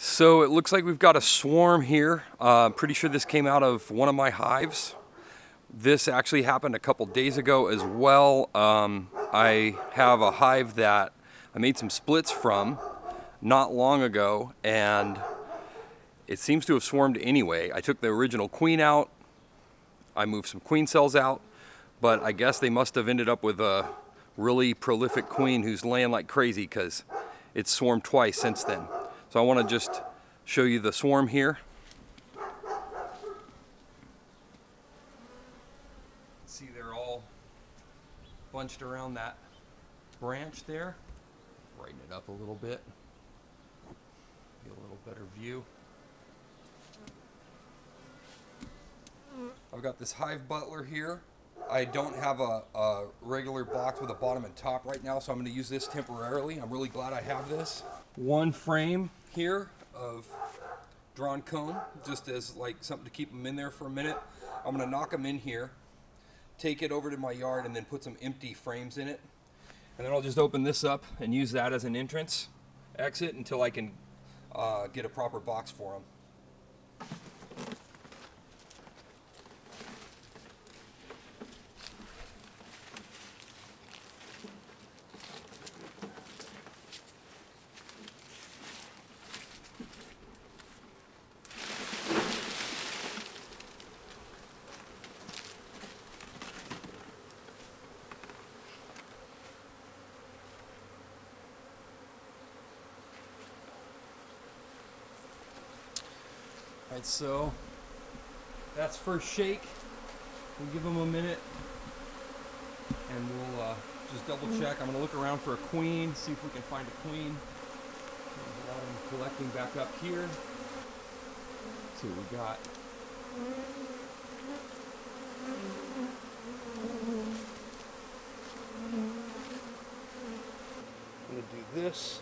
So it looks like we've got a swarm here. Pretty sure this came out of one of my hives. This actually happened a couple days ago as well. I have a hive that I made some splits from not long ago, and it seems to have swarmed anyway. I took the original queen out, I moved some queen cells out, but I guess they must have ended up with a really prolific queen who's laying like crazy because it's swarmed twice since then. So I want to just show you the swarm here. See, they're all bunched around that branch there. Brighten it up a little bit. Get a little better view. I've got this hive butler here. I don't have a regular box with a bottom and top right now, so I'm going to use this temporarily. I'm really glad I have this. One frame here of drawn comb, just as like something to keep them in there for a minute. I'm going to knock them in here, take it over to my yard, and then put some empty frames in it. And then I'll just open this up and use that as an entrance exit until I can get a proper box for them. Alright, so that's first shake. We'll give them a minute and we'll just double check. I'm going to look around for a queen, see if we can find a queen. There's a lot of them collecting back up here. Let's see what we got. I'm going to do this.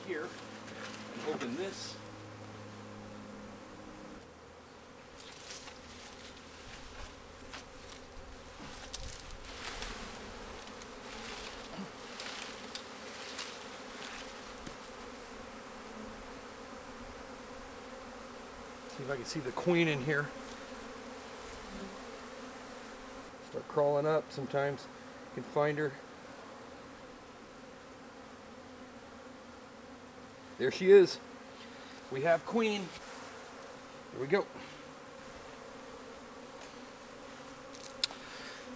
Here and open this. See if I can see the queen in here. Start crawling up. Sometimes you can find her. There she is. We have queen. Here we go.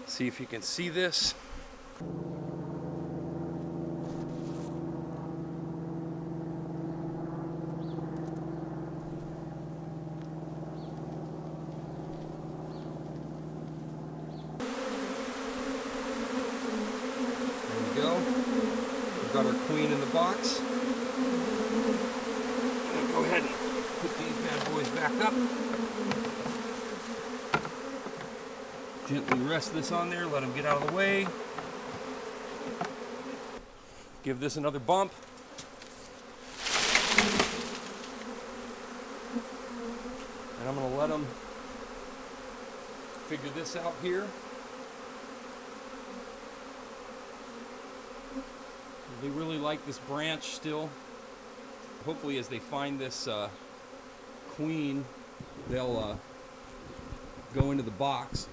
See if you can see this. There we go. We've got our queen in the box. Go ahead and put these bad boys back up. Gently rest this on there, let them get out of the way. Give this another bump. And I'm going to let them figure this out here. They really like this branch still. Hopefully as they find this queen, they'll go into the box.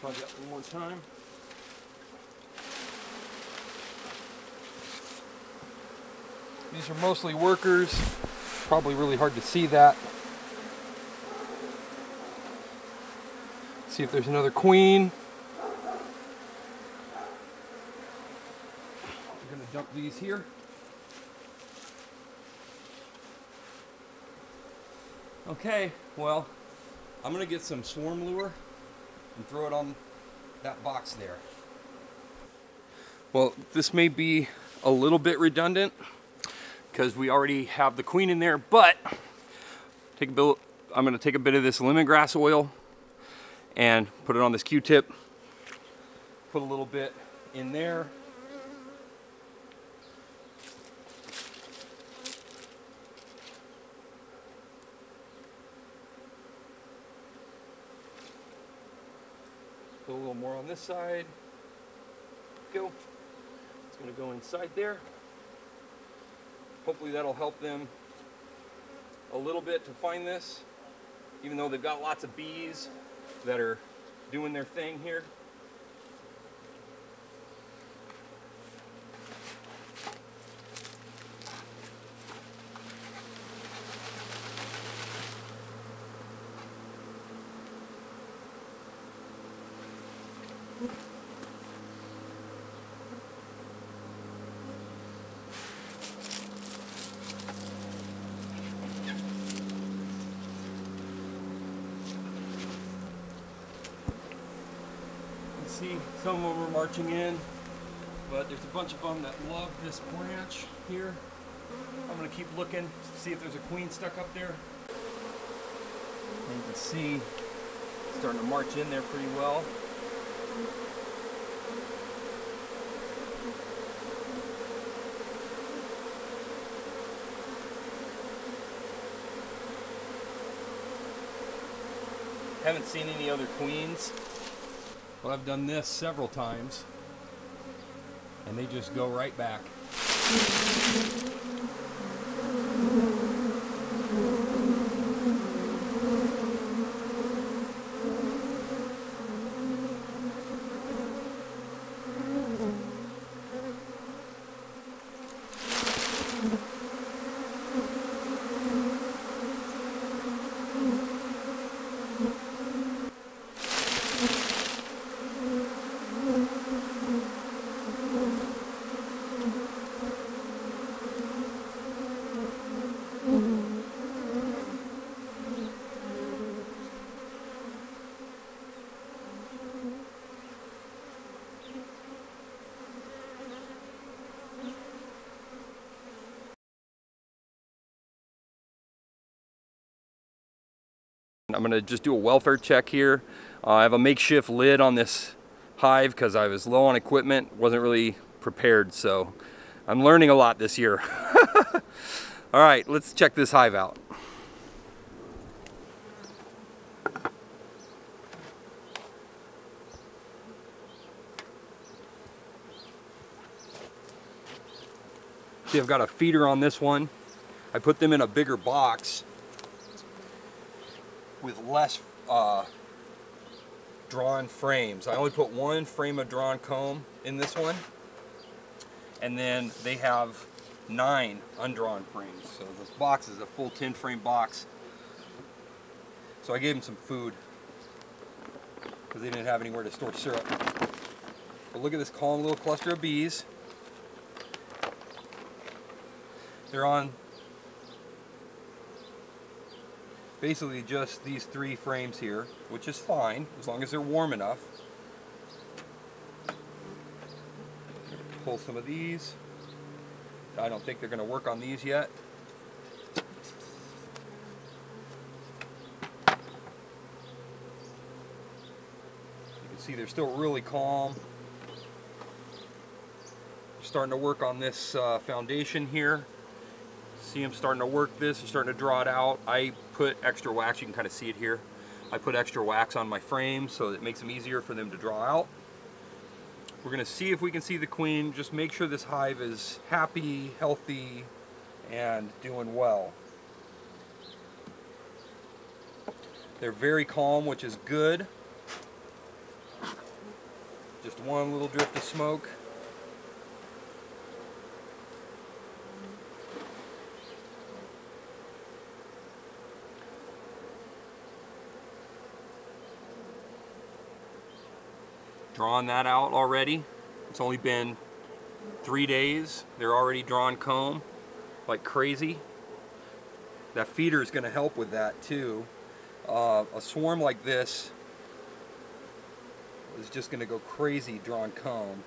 Try that one more time. These are mostly workers. Probably really hard to see that. See if there's another queen. Dump these here. Okay, well, I'm going to get some swarm lure and throw it on that box there. Well, this may be a little bit redundant because we already have the queen in there, but I'm going to take a bit of this lemongrass oil and put it on this Q-tip, put a little bit in there. Put a little more on this side. Go. It's going to go inside there. Hopefully that'll help them a little bit to find this, even though they've got lots of bees that are doing their thing here. See, some of them are marching in, but there's a bunch of them that love this branch here. I'm going to keep looking to see if there's a queen stuck up there. And you can see it's starting to march in there pretty well. Haven't seen any other queens. But I've done this several times, and they just go right back. I'm going to just do a welfare check here. I have a makeshift lid on this hive because I was low on equipment, wasn't really prepared, so I'm learning a lot this year. All right, let's check this hive out. See, I've got a feeder on this one. I put them in a bigger box with less drawn frames. I only put one frame of drawn comb in this one, and then they have 9 undrawn frames. So this box is a full 10 frame box. So I gave them some food because they didn't have anywhere to store syrup. But look at this calm little cluster of bees. They're on basically just these 3 frames here, which is fine as long as they're warm enough. Pull some of these. I don't think they're going to work on these yet. You can see they're still really calm. Starting to work on this foundation here. See them starting to work this and starting to draw it out. I put extra wax, you can kind of see it here. I put extra wax on my frame so it makes them easier for them to draw out. We're going to see if we can see the queen. Just make sure this hive is happy, healthy, and doing well. They're very calm, which is good. Just one little drift of smoke. Drawn that out already. It's only been 3 days. They're already drawn comb like crazy. That feeder is going to help with that too. A swarm like this is just going to go crazy drawn comb.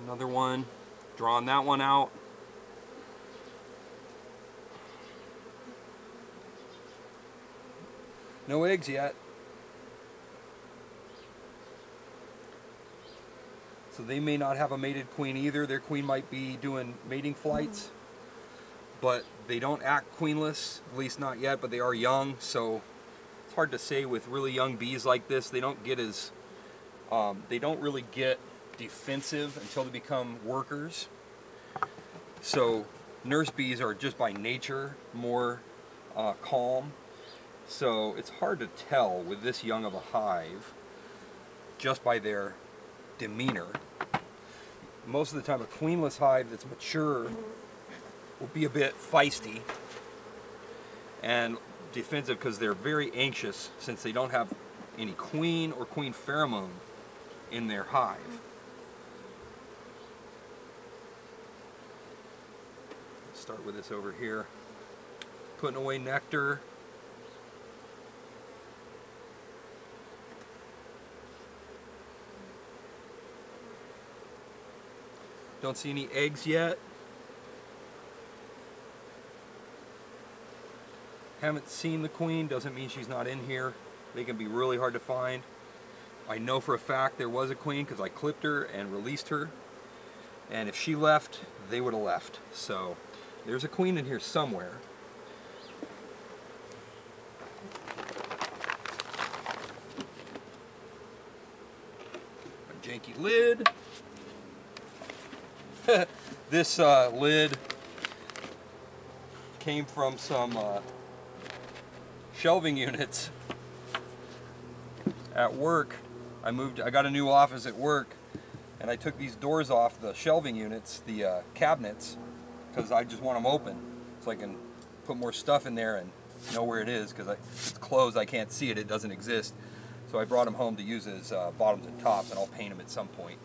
Another one, drawing that one out. No eggs yet. So they may not have a mated queen either. Their queen might be doing mating flights, but they don't act queenless, at least not yet, but they are young, so it's hard to say with really young bees like this. They don't get as, they don't really get defensive until they become workers. So nurse bees are just by nature more calm. So it's hard to tell with this young of a hive just by their demeanor. Most of the time a queenless hive that's mature will be a bit feisty and defensive because they're very anxious since they don't have any queen or queen pheromone in their hive. Let's start with this over here. Putting away nectar. Don't see any eggs yet. Haven't seen the queen, doesn't mean she's not in here. They can be really hard to find. I know for a fact there was a queen because I clipped her and released her. And if she left, they would have left. So there's a queen in here somewhere. A janky lid. This lid came from some shelving units at work. I got a new office at work, and I took these doors off the shelving units, the cabinets, because I just want them open so I can put more stuff in there and know where it is, because it's closed, I can't see it, it doesn't exist. So I brought them home to use as bottoms and tops, and I'll paint them at some point.